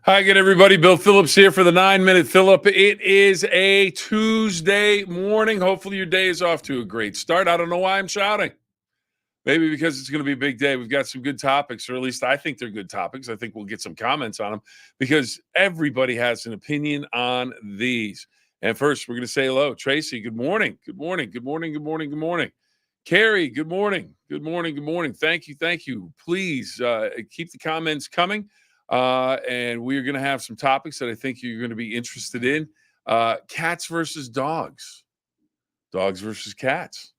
Hi again, everybody. Bill Phillips here for the 9-Minute Phill-Up. It is a Tuesday morning. Hopefully your day is off to a great start. I don't know why I'm shouting. Maybe because it's going to be a big day. We've got some good topics, or at least I think they're good topics. I think we'll get some comments on them because everybody has an opinion on these. And first, we're going to say hello. Tracy, good morning. Good morning. Good morning. Good morning. Good morning. Carrie, good morning. Good morning. Good morning. Thank you. Thank you. Please keep the comments coming. And we're going to have some topics that I think you're going to be interested in. Cats versus dogs. Dogs versus cats.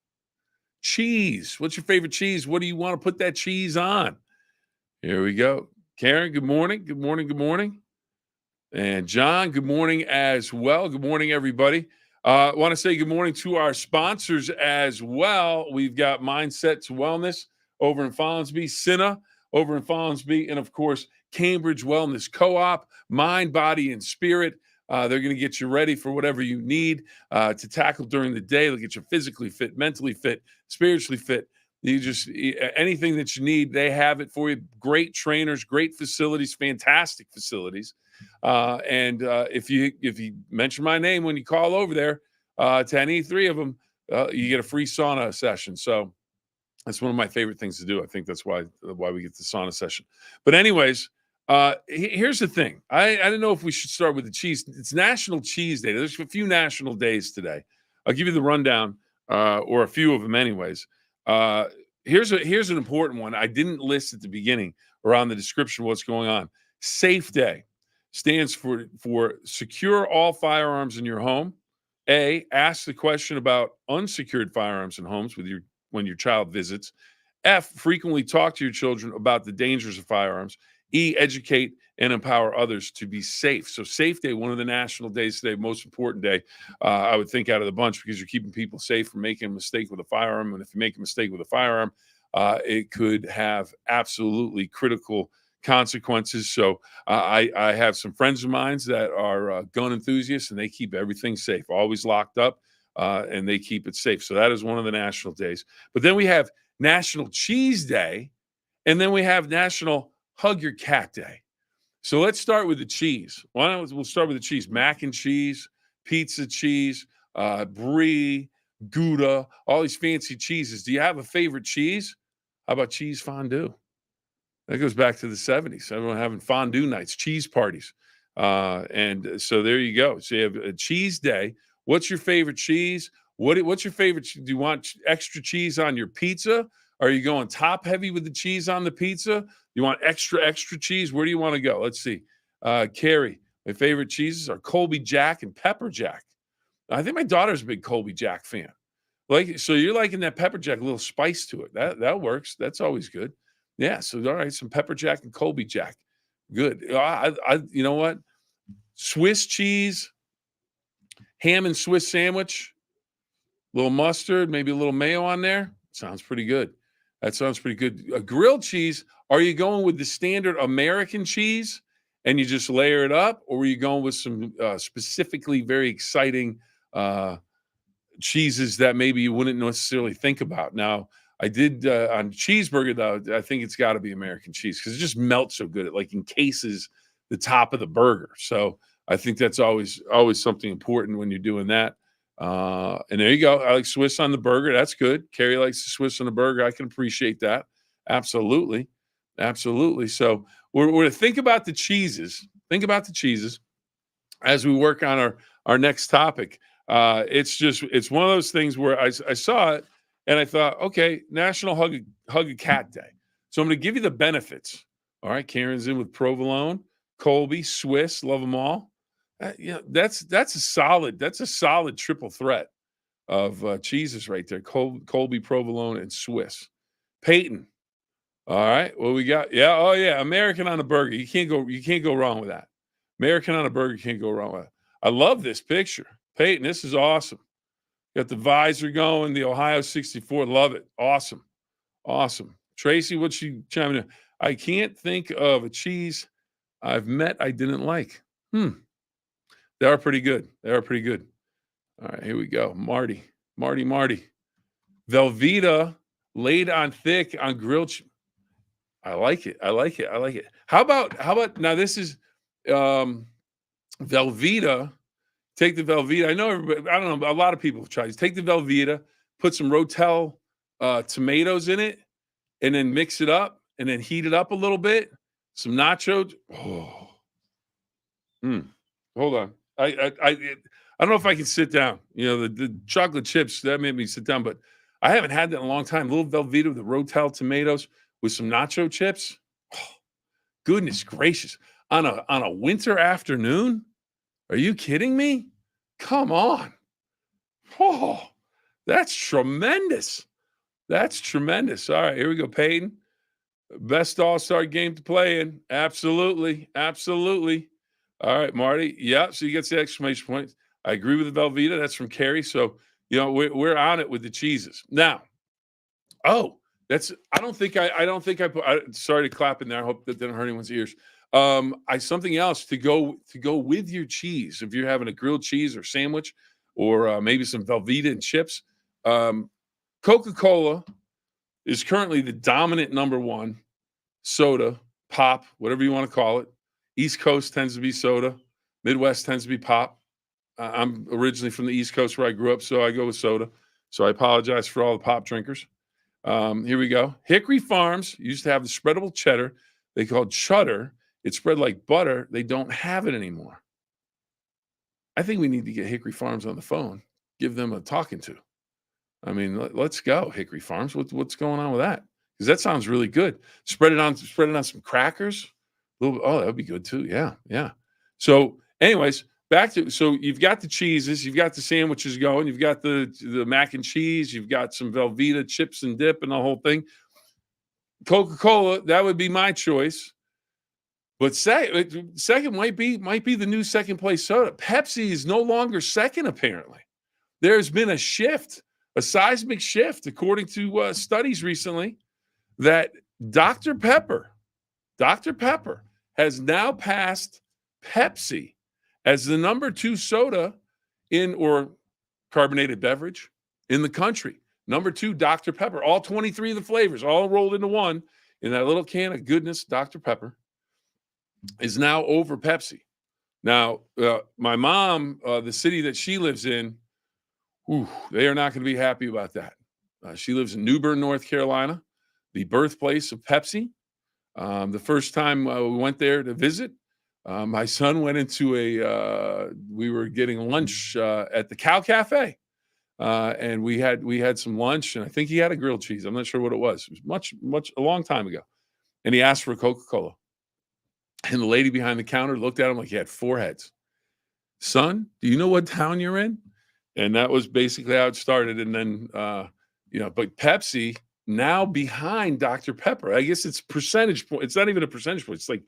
Cheese. What's your favorite cheese? What do you want to put that cheese on? Here we go. Karen, good morning. Good morning. Good morning. And John, good morning as well. Good morning, everybody. I want to say good morning to our sponsors as well. We've got Mindset to Wellness over in Follinsby, Cinna over in Follinsby, and of course, Cambridge Wellness Co-op, Mind, Body, and Spirit. They're going to get you ready for whatever you need to tackle during the day. They'll get you physically fit, mentally fit, spiritually fit. You just anything that you need, they have it for you. Great trainers, great facilities, fantastic facilities. And if you mention my name when you call over there to any three of them, you get a free sauna session. So that's one of my favorite things to do. I think that's why we get the sauna session. But anyways, here's the thing. I don't know if we should start with the cheese. It's National Cheese Day. There's a few national days today. I'll give you the rundown, or a few of them anyways. Here's an important one. I didn't list at the beginning or on the description what's going on. Safe Day stands for secure all firearms in your home. A, ask the question about unsecured firearms in homes when your child visits. F, frequently talk to your children about the dangers of firearms. E, educate and empower others to be safe. So Safe Day, one of the national days today, most important day, I would think out of the bunch, because you're keeping people safe from making a mistake with a firearm. And if you make a mistake with a firearm, it could have absolutely critical consequences. So I have some friends of mine that are gun enthusiasts, and they keep everything safe, always locked up, and they keep it safe. So that is one of the national days. But then we have National Cheese Day, and then we have National Hug Your Cat Day. So let's start with the cheese. We'll start with the cheese. Mac and cheese, pizza cheese, brie, Gouda, all these fancy cheeses. Do you have a favorite cheese? How about cheese fondue? That goes back to the 70s. Everyone having fondue nights, cheese parties. And so there you go. So you have a cheese day. What's your favorite cheese? What's your favorite? Do you want extra cheese on your pizza? Are you going top heavy with the cheese on the pizza? You want extra cheese? Where do you want to go? Let's see. Carrie, my favorite cheeses are Colby Jack and Pepper Jack. I think my daughter's a big Colby Jack fan. So you're liking that Pepper Jack, a little spice to it. That works. That's always good. Yeah. So all right, some Pepper Jack and Colby Jack. Good. You know what? Swiss cheese, ham and Swiss sandwich, little mustard, maybe a little mayo on there. Sounds pretty good. That sounds pretty good. A grilled cheese, are you going with the standard American cheese and you just layer it up? Or are you going with some specifically very exciting cheeses that maybe you wouldn't necessarily think about? Now, I did on cheeseburger, though, I think it's got to be American cheese because it just melts so good. It like encases the top of the burger. So I think that's always something important when you're doing that. And there you go. I like Swiss on the burger. That's good. Carrie likes the Swiss on the burger. I can appreciate that. Absolutely. Absolutely. So we're to think about the cheeses. Think about the cheeses as we work on our next topic. It's one of those things where I saw it and I thought, okay, National Hug a Cat Day. So I'm going to give you the benefits. All right. Karen's in with provolone, Colby, Swiss, love them all. That's a solid triple threat of cheeses right there. Colby, provolone, and Swiss. Peyton, All right. What we got? Yeah. Oh yeah. American on a burger. You can't go wrong with that. American on a burger, can't go wrong with that. I love this picture. Peyton, this is awesome. Got the visor going, the Ohio 64. Love it. Awesome. Awesome. Tracy, what's she chiming in? I can't think of a cheese I've met I didn't like. Hmm. They are pretty good. They are pretty good. All right, here we go. Marty. Velveeta laid on thick on grilled. I like it. I like it. I like it. How about now? This is um, Velveeta. Take the Velveeta. I know everybody. I don't know. A lot of people have tried this. Take the Velveeta, put some Rotel tomatoes in it, and then mix it up, and then heat it up a little bit. Some nachos. Oh, hold on. I don't know if I can sit down. You know, the chocolate chips that made me sit down, but I haven't had that in a long time. A little Velveeta with the Rotel tomatoes with some nacho chips. Oh, goodness gracious! On a winter afternoon? Are you kidding me? Come on! Oh, that's tremendous. That's tremendous. All right, here we go, Peyton. Best all-star game to play in. Absolutely. Absolutely. All right, Marty. Yeah, so you get the exclamation points. I agree with the Velveeta. That's from Carrie. So, we're on it with the cheeses. Now, oh, I don't think I put sorry to clap in there. I hope that didn't hurt anyone's ears. I something else to go with your cheese. If you're having a grilled cheese or sandwich or maybe some Velveeta and chips, um, Coca-Cola is currently the dominant number one soda, pop, whatever you want to call it. East Coast tends to be soda. Midwest tends to be pop. I'm originally from the East Coast where I grew up, so I go with soda. So I apologize for all the pop drinkers. Here we go. Hickory Farms used to have the spreadable cheddar. They called cheddar. It spread like butter. They don't have it anymore. I think we need to get Hickory Farms on the phone, give them a talking to. I mean, let's go, Hickory Farms. What's going on with that? Because that sounds really good. Spread it on some crackers. Oh, that would be good too. Yeah, yeah. So, anyways, so you've got the cheeses, you've got the sandwiches going, you've got the mac and cheese, you've got some Velveeta chips and dip and the whole thing. Coca-Cola, that would be my choice. But second might be the new second place soda. Pepsi is no longer second, apparently. There's been a shift, a seismic shift, according to studies recently, that Dr. Pepper, Dr. Pepper has now passed Pepsi as the number two soda or carbonated beverage in the country. Number two, Dr. Pepper. All 23 of the flavors, all rolled into one in that little can of goodness, Dr. Pepper, is now over Pepsi. Now, my mom, the city that she lives in, they are not going to be happy about that. She lives in New Bern, North Carolina, the birthplace of Pepsi. The first time we went there to visit, my son went into we were getting lunch at the Cow Cafe. And we had some lunch, and I think he had a grilled cheese. I'm not sure what it was. It was much a long time ago. And he asked for a Coca-Cola. And the lady behind the counter looked at him like he had four heads. Son, do you know what town you're in? And that was basically how it started. And then, but Pepsi now behind Dr. Pepper. I guess it's percentage point. It's not even a percentage point. It's like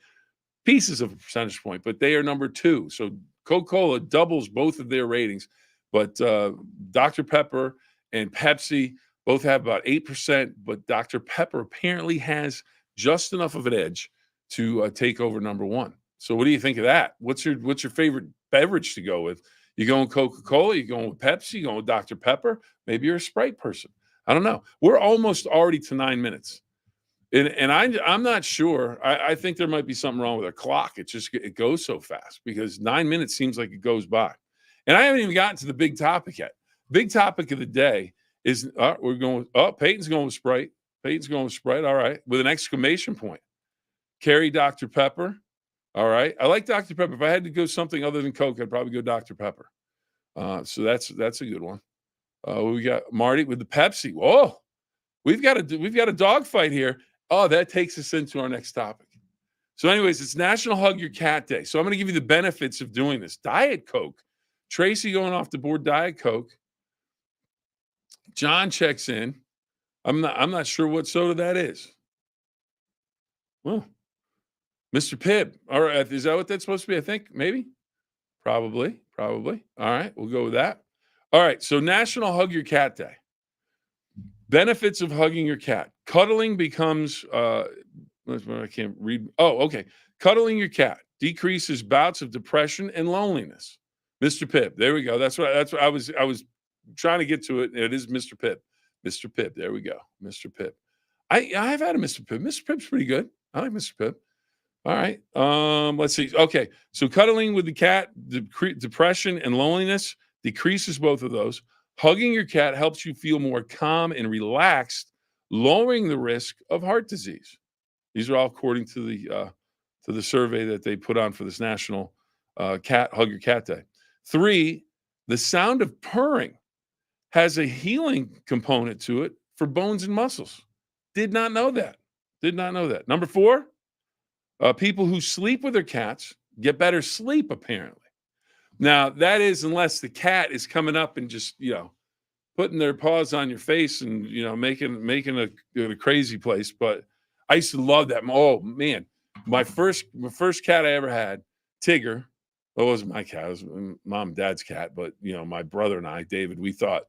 pieces of a percentage point, but they are number two. So Coca-Cola doubles both of their ratings. But Dr. Pepper and Pepsi both have about 8%, but Dr. Pepper apparently has just enough of an edge to take over number one. So what do you think of that? What's your favorite beverage to go with? You going Coca-Cola? You going with Pepsi? You going with Dr. Pepper? Maybe you're a Sprite person. I don't know. We're almost already to 9 minutes. And I'm not sure. I think there might be something wrong with our clock. It goes so fast because 9 minutes seems like it goes by. And I haven't even gotten to the big topic yet. Big topic of the day is Peyton's going with Sprite. Peyton's going with Sprite. All right. With an exclamation point. Carrie, Dr. Pepper. All right. I like Dr. Pepper. If I had to go something other than Coke, I'd probably go Dr. Pepper. So that's a good one. We got Marty with the Pepsi. Whoa. We've got a dogfight here. Oh, that takes us into our next topic. So anyways, it's National Hug Your Cat Day. So I'm going to give you the benefits of doing this. Diet Coke. Tracy going off the board, Diet Coke. John checks in. I'm not sure what soda that is. Well, Mr. Pibb. All right. Is that what that's supposed to be? I think maybe. Probably. Probably. All right. We'll go with that. All right. So National Hug Your Cat Day. Benefits of hugging your cat. Cuddling becomes I can't read. Oh, okay. Cuddling your cat decreases bouts of depression and loneliness. Mr. Pibb. There we go. That's what I was trying to get to it. It is Mr. Pibb. Mr. Pibb. There we go. Mr. Pibb. I've had a Mr. Pibb. Mr. Pibb's pretty good. I like Mr. Pibb. All right. Let's see. Okay. So cuddling with the cat, depression and loneliness decreases both of those. Hugging your cat helps you feel more calm and relaxed, lowering the risk of heart disease. These are all according to the survey that they put on for this National Cat Hug Your Cat Day. 3, the sound of purring has a healing component to it for bones and muscles. Did not know that. Did not know that. Number 4, people who sleep with their cats get better sleep, apparently. Now, that is unless the cat is coming up and just, putting their paws on your face and, making a crazy place. But I used to love that. Oh, man. My first cat I ever had, Tigger. Well, it wasn't my cat. It was mom and dad's cat. But, my brother and I, David, we thought,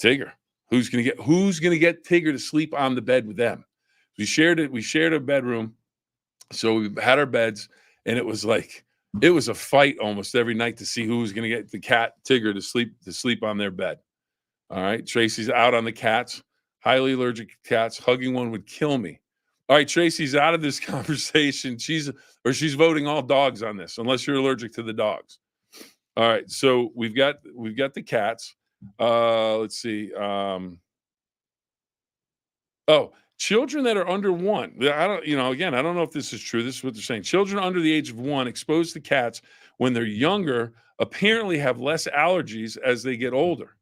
Tigger, who's going to get Tigger to sleep on the bed with them? We shared it. We shared a bedroom. So we had our beds, and it was a fight almost every night to see who was going to get the cat Tigger to sleep on their bed. All right, Tracy's out on the cats, highly allergic to cats. Hugging one would kill me. All right, Tracy's out of this conversation. She's voting all dogs on this, unless you're allergic to the dogs. All right, so we've got the cats. Let's see. Children that are under 1. I don't know if this is true. This is what they're saying. Children under the age of 1 exposed to cats when they're younger apparently have less allergies as they get older.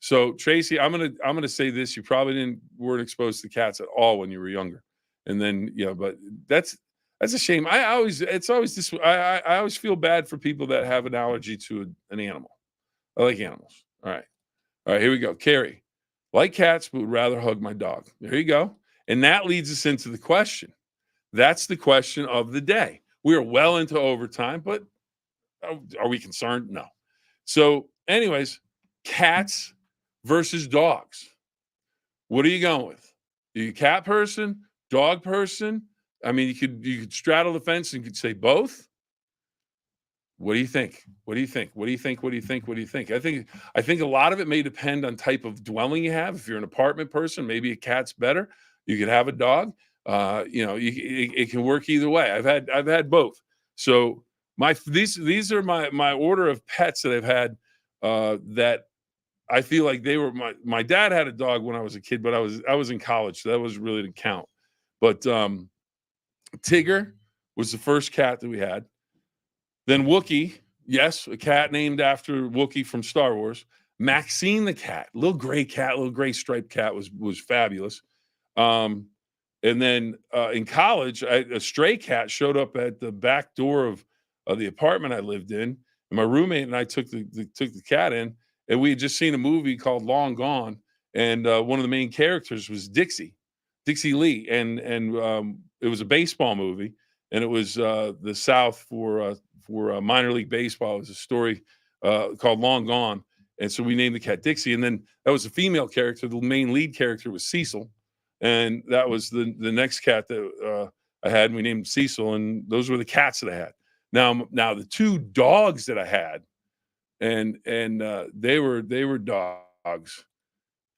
So Tracy, I'm gonna say this: you probably weren't exposed to cats at all when you were younger, and then but that's a shame. I always feel bad for people that have an allergy to an animal. I like animals. All right, here we go. Carrie, like cats, but would rather hug my dog. There you go. And that leads us into the question. That's the question of the day. We are well into overtime, but are we concerned? No. So, anyways, cats versus dogs. What are you going with? Are you a cat person, dog person? I mean, you could straddle the fence and you could say both. What do you think? What do you think? What do you think? What do you think? What do you think? I think a lot of it may depend on type of dwelling you have. If you're an apartment person, maybe a cat's better. You could have a dog. It can work either way. I've had both. So these are my order of pets that I've had that I feel like they were my dad had a dog when I was a kid, but I was in college, so that was really didn't count. But Tigger was the first cat that we had. Then Wookiee, yes, a cat named after Wookiee from Star Wars. Maxine the cat, little gray striped cat was fabulous. And then in college, a stray cat showed up at the back door of the apartment I lived in, and my roommate and I took the cat in, and we had just seen a movie called Long Gone, and one of the main characters was Dixie Lee, and it was a baseball movie, and it was the South for minor league baseball. It was a story called Long Gone, and so we named the cat Dixie, and then that was a female character. The main lead character was Cecil, and that was the next cat that I had, and we named Cecil, and those were the cats that I had. Now the two dogs that I had, and they were dogs.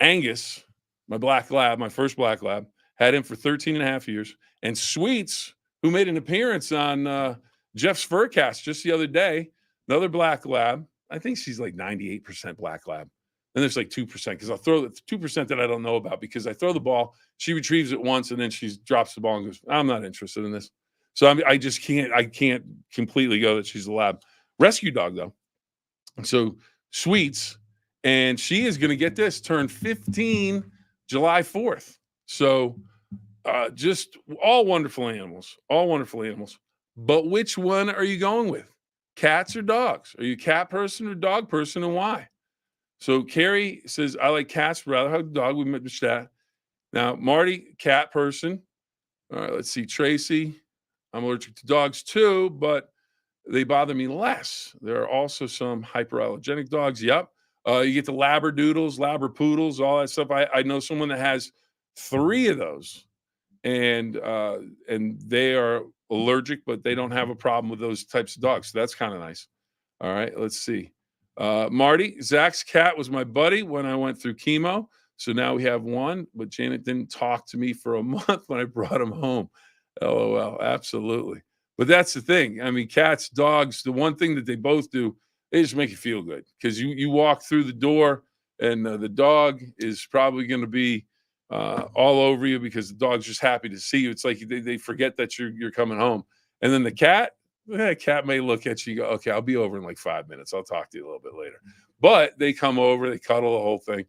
Angus, my black lab, my first black lab, had him for 13 and a half years, and Sweets, who made an appearance on Jeff's Furcast just the other day, another black lab. I think she's like 98% black lab. And there's like 2% because I'll throw the 2% that I don't know about, because I throw the ball, she retrieves it once, and then she drops the ball and goes, I'm not interested in this. So I just can't completely go that she's a lab. Rescue dog, though. So Sweets, and she is going to get this, turn 15 July 4th. So just all wonderful animals. But which one are you going with? Cats or dogs? Are you a cat person or dog person, and why? So Carrie says, I like cats, but rather hug the dog. We met that. Now, Marty, cat person. All right, let's see. Tracy, I'm allergic to dogs too, but they bother me less. There are also some hyperallergenic dogs. Yep. You get the Labradoodles, Labrapoodles, all that stuff. I know someone that has three of those, and they are allergic, but they don't have a problem with those types of dogs. So that's kind of nice. All right, let's see. Marty, Zach's cat was my buddy when I went through chemo. So now we have one, but Janet didn't talk to me for a month when I brought him home. LOL. Absolutely. But that's the thing. I mean, cats, dogs, the one thing that they both do, they just make you feel good because you walk through the door and the dog is probably going to be all over you because the dog's just happy to see you. It's like they forget that you're coming home. And then the cat may look at you and go, okay, I'll be over in like 5 minutes. I'll talk to you a little bit later. But they come over, they cuddle the whole thing.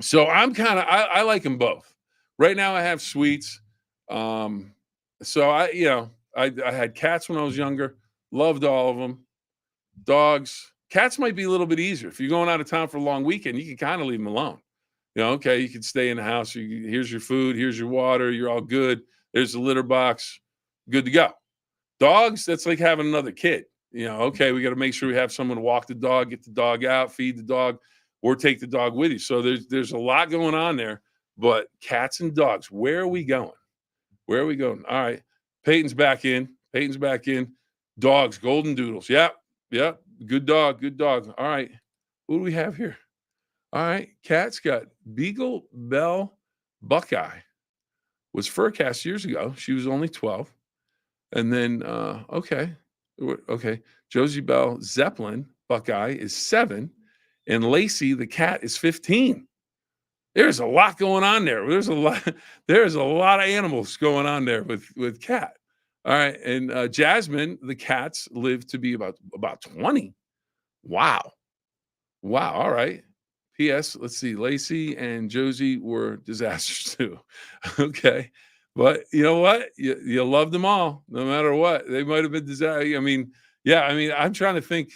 So I like them both. Right now I have Sweets. So I had cats when I was younger, loved all of them. Dogs, cats might be a little bit easier. If you're going out of town for a long weekend, you can kind of leave them alone. Okay, you can stay in the house. Here's your food, here's your water, you're all good. There's the litter box, good to go. Dogs, that's like having another kid. Okay, we got to make sure we have someone to walk the dog, get the dog out, feed the dog, or take the dog with you. So there's a lot going on there. But cats and dogs, where are we going? Where are we going? All right. Peyton's back in. Dogs, golden doodles. Yep. Good dog. All right. Who do we have here? All right. Cat's got Beagle Bell Buckeye. Was fur cast years ago. She was only 12. And then, okay. Josie Bell Zeppelin Buckeye is 7. And Lacey, the cat, is 15. There's a lot going on there. There's a lot of animals going on there with cat. All right. And Jasmine, the cats live to be about 20. Wow. All right. P.S. Let's see. Lacey and Josie were disasters too. Okay. But you know what? You love them all, no matter what. They might have been disaster. I'm trying to think.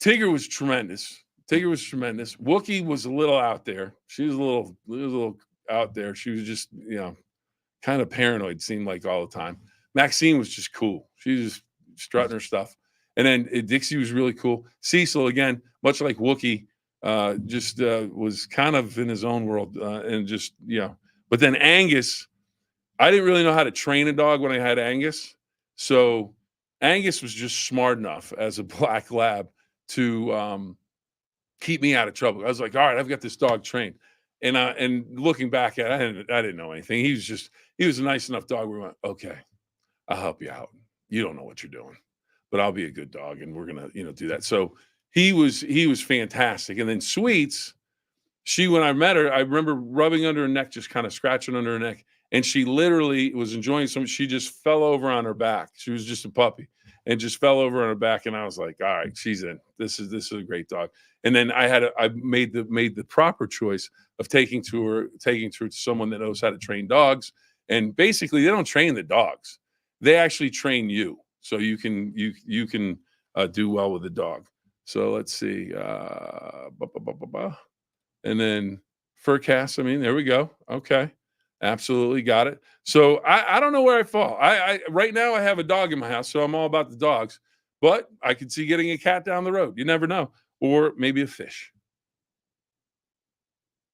Tigger was tremendous. Wookie was a little out there. She was a little out there. She was just, kind of paranoid, seemed like all the time. Maxine was just cool. She was just strutting her stuff. And then Dixie was really cool. Cecil, again, much like Wookie, was kind of in his own world and just, But then Angus, I didn't really know how to train a dog when I had Angus. So Angus was just smart enough as a black lab to keep me out of trouble. I was like, all right, I've got this dog trained. And looking back at it, I didn't know anything. He was a nice enough dog. We went, okay, I'll help you out. You don't know what you're doing, but I'll be a good dog. And we're going to, do that. So he was fantastic. And then Sweets, when I met her, I remember rubbing under her neck, just kind of scratching under her neck. And she literally was enjoying something. She just fell over on her back. She was just a puppy and just fell over on her back. And I was like, all right, she's in. This is a great dog. And then I made the proper choice of taking her to someone that knows how to train dogs. And basically they don't train the dogs. They actually train you. So you can do well with the dog. So let's see. And then fur cast. There we go. Okay. Absolutely got it. So I don't know where I fall. I right now I have a dog in my house, so I'm all about the dogs. But I could see getting a cat down the road. You never know. Or maybe a fish.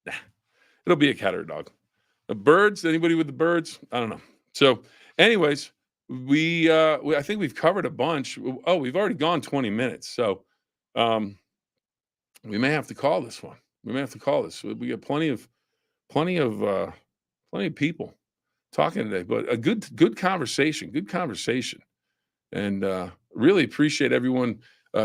Nah, it'll be a cat or a dog. The birds, anybody with the birds? I don't know. So anyways, I think we've covered a bunch. Oh, we've already gone 20 minutes. So we may have to call this one. We got plenty of people talking today, but a good conversation. And really appreciate everyone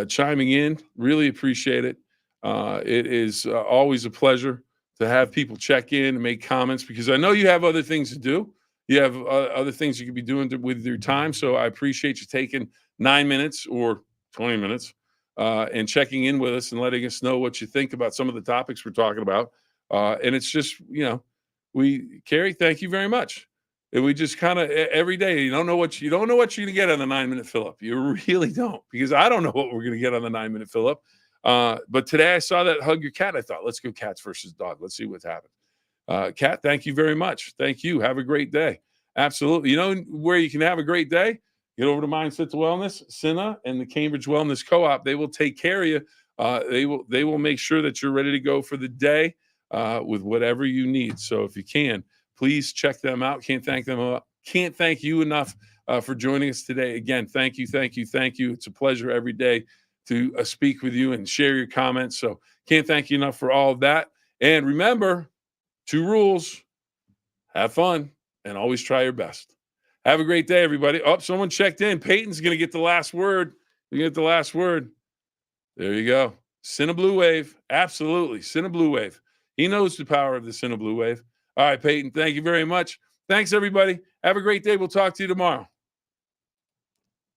chiming in. Really appreciate it. It is always a pleasure to have people check in and make comments because I know you have other things to do. You have other things you could be doing with your time. So I appreciate you taking 9 minutes or 20 minutes and checking in with us and letting us know what you think about some of the topics we're talking about. And it's just, Carrie, thank you very much. And we just kind of every day, you don't know what you're going to get on the 9-minute Phill-Up. You really don't, because I don't know what we're going to get on the 9-minute Phill-Up. But today I saw that hug your cat. I thought, let's go cats versus dog. Let's see what happens. Kat, thank you very much. Thank you. Have a great day. Absolutely. You know where you can have a great day? Get over to Mindset to Wellness, Cinna, and the Cambridge Wellness Co-op. They will take care of you. They will make sure that you're ready to go for the day with whatever you need. So if you can, please check them out. Can't thank them enough. Can't thank you enough for joining us today. Again, thank you, thank you, thank you. It's a pleasure every day to speak with you and share your comments. So can't thank you enough for all of that. And remember, 2 rules: have fun and always try your best. Have a great day, everybody. Oh, someone checked in. Peyton's going to get the last word. You get the last word. There you go. Cinna Blue Wave. Absolutely. Cinna Blue Wave. He knows the power of the Cinna Blue Wave. All right, Peyton, thank you very much. Thanks, everybody. Have a great day. We'll talk to you tomorrow.